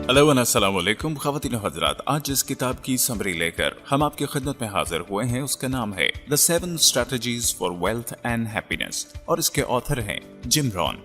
Hello अस्सलाम वालेकुम ख़वातीन हज़रात। आज इस किताब की समरी लेकर हम आपकी खिदमत में हाजिर हुए हैं। उसका नाम है the 7 strategies for wealth and happiness और इसके ऑथर हैं जिम रॉन।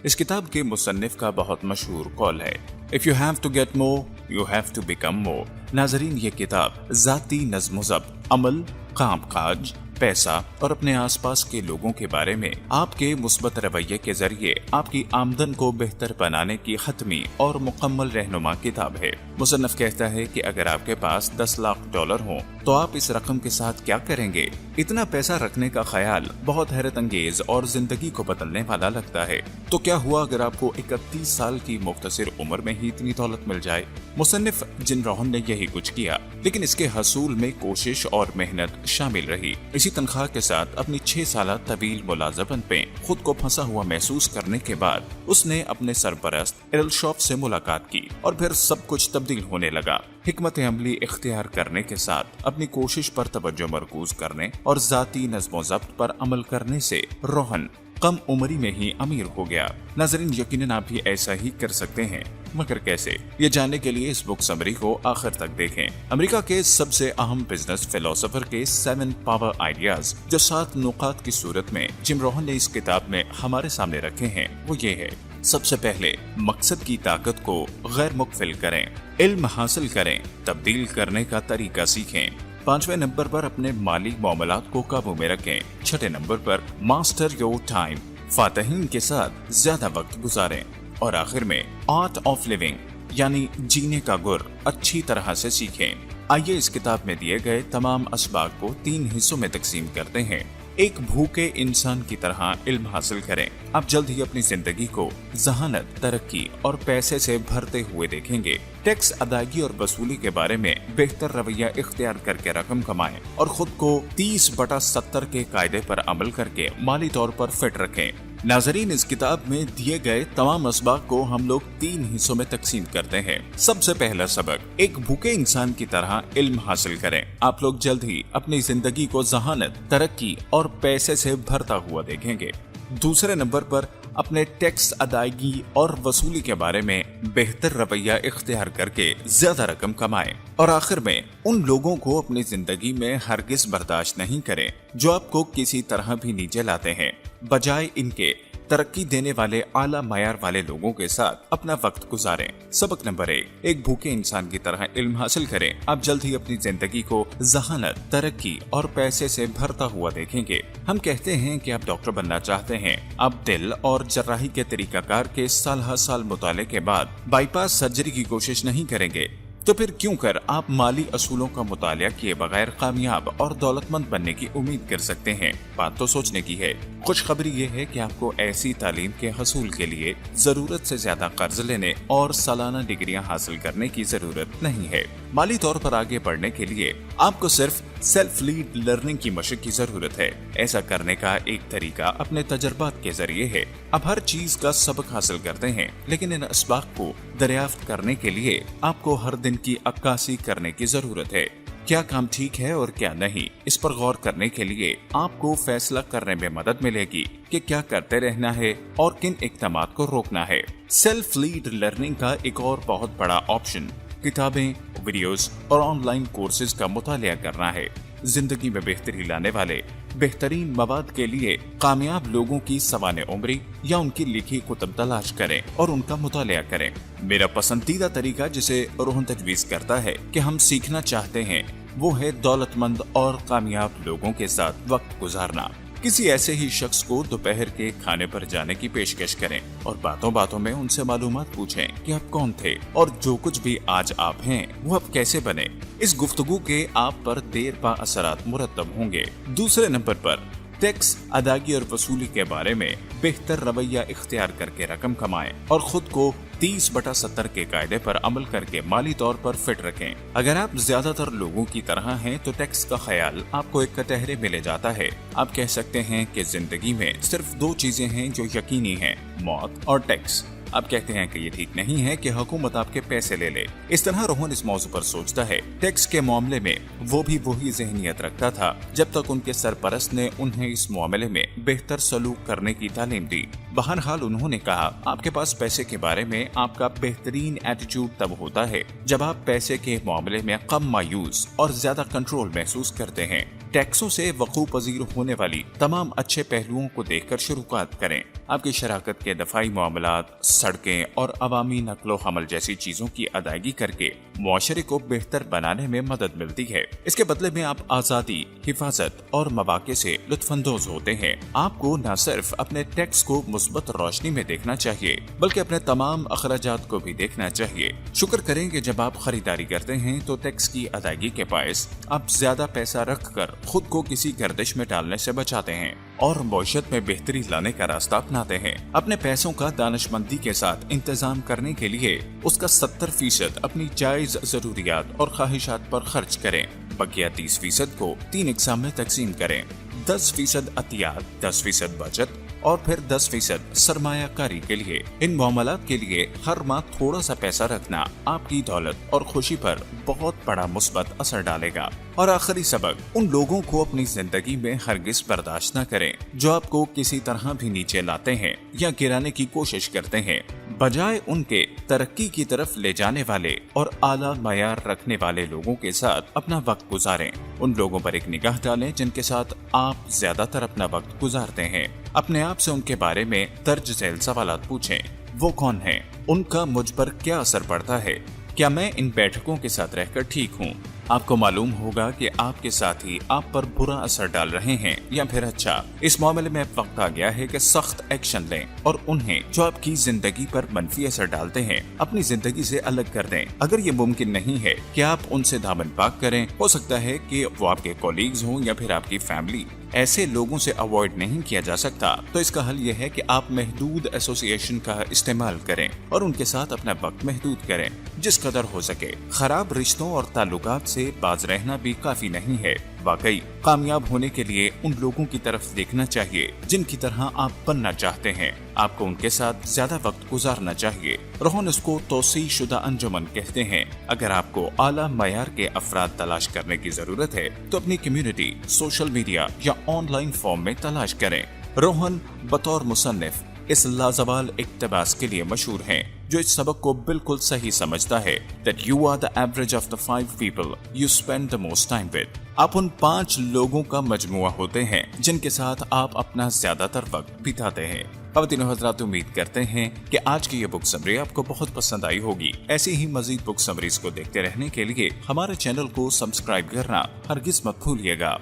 इस किताब के मुसन्निफ का बहुत मशहूर कॉल है, if you have to get more you have to become more. नाजरीन, ये किताब ज़ाती नज़्म ज़ब्त, अमल, काम काज, पैसा और अपने आसपास के लोगों के बारे में आपके मुस्बत रवैये के जरिए आपकी आमदन को बेहतर बनाने की हतमी और मुकम्मल रहनुमा किताब है। मुसन्नफ कहता है कि अगर आपके पास 10 लाख डॉलर हों तो आप इस रकम के साथ क्या करेंगे? इतना पैसा रखने का ख्याल बहुत हैरत अंगेज और जिंदगी को बदलने वाला लगता है। तो क्या हुआ अगर आपको 31 साल की मुख्तसर उम्र में ही इतनी दौलत मिल जाए? मुसन्निफ जिम रॉन ने यही कुछ किया, लेकिन इसके हसूल में कोशिश और मेहनत शामिल रही। इसी तनख्वाह के साथ अपनी 6 साल तवील मुलाजमत पे खुद को फंसा हुआ महसूस करने के बाद उसने अपने सरपरस्त एरल शॉफ से मुलाकात की और फिर सब कुछ तब्दील होने लगा। हिकमत अमली इख्तियार करने के साथ अपनी कोशिश पर तवज्जो मरकूज करने और जाती नज़्मो ज़ब्त पर अमल करने से रोहन कम उम्री में ही अमीर हो गया। नाज़रीन, यकीनन आप भी ऐसा ही कर सकते हैं, मगर कैसे? ये जानने के लिए इस बुक समरी को आखिर तक देखें। अमेरिका के सबसे अहम बिजनेस फिलोसोफर के 7 पावर आइडियाज जो 7 नुकात की सूरत में जिम रॉन ने इस किताब में हमारे सामने रखे हैं, वो ये है। सबसे पहले, मकसद की ताकत को गैर मुख्फिल करें, इल्म हासिल करें, तब्दील करने का तरीका सीखें। 5वें नंबर पर अपने माली मामलात को काबू में रखें। 6ठे नंबर पर मास्टर योर टाइम, फातहीन के साथ ज्यादा वक्त गुजारें। और आखिर में आर्ट ऑफ लिविंग यानी जीने का गुर अच्छी तरह से सीखें। आइए इस किताब में दिए गए तमाम असबाब को 3 हिस्सों में तकसीम करते हैं। एक भूखे इंसान की तरह इल्म हासिल करें। आप जल्द ही अपनी जिंदगी को जहानत, तरक्की और पैसे से भरते हुए देखेंगे। टैक्स अदायगी और वसूली के बारे में बेहतर रवैया इख्तियार करके रकम कमाएं और खुद को 30/70 के कायदे पर अमल करके माली तौर पर फिट रखें। नाजरीन, इस किताब में दिए गए तमाम असबाब को हम लोग 3 हिस्सों में तकसीम करते हैं। सबसे पहला सबक, एक भूखे इंसान की तरह इल्म हासिल करें। आप लोग जल्द ही अपनी जिंदगी को जहानत, तरक्की और पैसे से भरता हुआ देखेंगे। दूसरे नंबर पर अपने टैक्स अदायगी और वसूली के बारे में बेहतर रवैया इख्तियार करके ज्यादा रकम कमाएं। और आखिर में उन लोगों को अपनी जिंदगी में हरगिज बर्दाश्त नहीं करें जो आपको किसी तरह भी नीचे लाते हैं। बजाय इनके तरक्की देने वाले आला मयार वाले लोगों के साथ अपना वक्त गुजारें। सबक नंबर 1, एक भूखे इंसान की तरह इल्म हासिल करें। आप जल्द ही अपनी जिंदगी को जहानत, तरक्की और पैसे से भरता हुआ देखेंगे। हम कहते हैं कि आप डॉक्टर बनना चाहते हैं। आप दिल और जर्राही के तरीकाकार के साल मुताले के बाद बाईपास सर्जरी की कोशिश नहीं करेंगे, तो फिर क्यों कर आप माली असूलों का मुतालिया किए बगैर कामयाब और दौलतमंद बनने की उम्मीद कर सकते हैं? बात तो सोचने की है। खुशखबरी ये है कि आपको ऐसी तालीम के हसूल के लिए जरूरत से ज्यादा कर्ज लेने और सालाना डिग्रियां हासिल करने की जरूरत नहीं है। माली तौर पर आगे बढ़ने के लिए आपको सिर्फ सेल्फ लीड लर्निंग की मशक की जरूरत है। ऐसा करने का एक तरीका अपने तजर्बात के जरिए है। आप हर चीज का सबक हासिल करते हैं, लेकिन इन असबाब को दरियाफ्त करने के लिए आपको हर दिन की अक्कासी करने की जरूरत है। क्या काम ठीक है और क्या नहीं, इस पर गौर करने के लिए आपको फैसला करने में मदद मिलेगी कि क्या करते रहना है और किन इक़दामात को रोकना है। सेल्फ लीड लर्निंग का एक और बहुत बड़ा ऑप्शन किताबें, वीडियोस और ऑनलाइन कोर्सेज का मुतालिया करना है। जिंदगी में बेहतरी लाने वाले बेहतरीन मवाद के लिए कामयाब लोगों की सवाने उम्री या उनकी लिखी कुतुब तलाश करें और उनका मुतालिया करें। मेरा पसंदीदा तरीका जिसे रोहन तजवीज करता है कि हम सीखना चाहते हैं, वो है दौलतमंद और कामयाब लोगों के साथ वक्त गुजारना। किसी ऐसे ही शख्स को दोपहर के खाने पर जाने की पेशकश करें और बातों बातों में उनसे मालूमात पूछें कि आप कौन थे और जो कुछ भी आज आप हैं वो अब कैसे बने। इस गुफ्तगू के आप पर देर पा असरात मुरतब होंगे। दूसरे नंबर पर टैक्स अदायगी और वसूली के बारे में बेहतर रवैया इख्तियार करके रकम कमाएं और खुद को 30/70 के कायदे पर अमल करके माली तौर पर फिट रखें। अगर आप ज्यादातर लोगों की तरह हैं तो टैक्स का ख्याल आपको एक कटहरे में ले जाता है। आप कह सकते हैं कि जिंदगी में सिर्फ 2 चीजें हैं जो यकीनी हैं, मौत और टैक्स। आप कहते हैं कि ये ठीक नहीं है कि हुकूमत आपके पैसे ले ले। इस तरह रोहन इस मौजू पर सोचता है। टैक्स के मामले में वो भी वही ज़हनियत रखता था जब तक उनके सरपरस्त ने उन्हें इस मामले में बेहतर सलूक करने की तालीम दी। बहरहाल उन्होंने कहा, आपके पास पैसे के बारे में आपका बेहतरीन एटीट्यूड तब होता है जब आप पैसे के मामले में कम मायूस और ज्यादा कंट्रोल महसूस करते हैं। टैक्सों से वकूफ पजीर होने वाली तमाम अच्छे पहलुओं को देखकर शुरुआत करें। आपकी शराकत के दफाई मामलात, सड़कें और अवामी नकलो हमल जैसी चीजों की अदायगी करके मुआशरे को बेहतर बनाने में मदद मिलती है। इसके बदले में आप आजादी, हिफाजत और मौके से लुत्फानंदोज होते हैं। आपको न सिर्फ अपने टैक्स को मुस्बत रोशनी में देखना चाहिए बल्कि अपने तमाम अखराजात को भी देखना चाहिए। शुक्र करें कि जब आप खरीदारी करते हैं तो टैक्स की अदायगी के बायस आप ज्यादा पैसा रख कर खुद को किसी गर्दिश में डालने से बचाते हैं और मौशत में बेहतरी लाने का रास्ता अपनाते हैं। अपने पैसों का दानिशमंदी के साथ इंतजाम करने के लिए उसका 70% अपनी जायज जरूरियात और ख्वाहिशात पर खर्च करें। बकिया 30% को 3 इकसाम में तकसीम करें। 10% अतियात, 10% बचत और फिर 10% सरमायाकारी के लिए। इन मामलात के लिए हर माह थोड़ा सा पैसा रखना आपकी दौलत और खुशी पर बहुत बड़ा मुस्बत असर डालेगा। और आखिरी सबक, उन लोगों को अपनी जिंदगी में हरगिज बर्दाश्त न करें जो आपको किसी तरह भी नीचे लाते हैं या गिराने की कोशिश करते हैं। बजाय उनके तरक्की की तरफ ले जाने वाले और आला मयार रखने वाले लोगों के साथ अपना वक्त गुजारें। उन लोगों पर एक निगाह डालें जिनके साथ आप ज्यादातर अपना वक्त गुजारते हैं। अपने आप से उनके बारे में दर्ज झेल सवालात पूछें। वो कौन है? उनका मुझ पर क्या असर पड़ता है? क्या मैं इन बैठकों के साथ रहकर ठीक हूँ? आपको मालूम होगा कि आपके साथी आप पर बुरा असर डाल रहे हैं या फिर अच्छा। इस मामले में अब वक्त आ गया है कि सख्त एक्शन लें और उन्हें जो आपकी जिंदगी पर मनफी असर डालते हैं अपनी जिंदगी से अलग कर दें। अगर ये मुमकिन नहीं है कि आप उनसे दामन पाक करें, हो सकता है कि वो आपके कोलीग्स हों या फिर आपकी फैमिली। ऐसे लोगों से अवॉइड नहीं किया जा सकता, तो इसका हल यह है कि आप महदूद एसोसिएशन का इस्तेमाल करें और उनके साथ अपना वक्त महदूद करें जिस कदर हो सके। खराब रिश्तों और ताल्लुकात से बाज रहना भी काफी नहीं है। वाकई कामयाब होने के लिए उन लोगों की तरफ देखना चाहिए जिनकी तरह आप बनना चाहते हैं। आपको उनके साथ ज्यादा वक्त गुजारना चाहिए। रोहन इसको तौसीह शुदा अंजुमन कहते हैं। अगर आपको आला मयार के अफराद तलाश करने की जरूरत है तो अपनी कम्युनिटी, सोशल मीडिया या ऑनलाइन फॉर्म में तलाश करें। रोहन बतौर मुसन्निफ इस लाजवाल इक्तबास के लिए मशहूर हैं जो इस सबक को बिल्कुल सही समझता है that you are the average of the 5 people you spend the most time with। आप उन 5 लोगों का मजमुआ होते हैं जिनके साथ आप अपना ज्यादातर वक्त बिताते हैं। ख़वातीन और हज़रात, उम्मीद करते हैं कि आज की ये बुक समरी आपको बहुत पसंद आई होगी। ऐसी ही मजीद बुक समरीज को देखते रहने के लिए हमारे चैनल को सब्सक्राइब करना हरगिज मत भूलिएगा।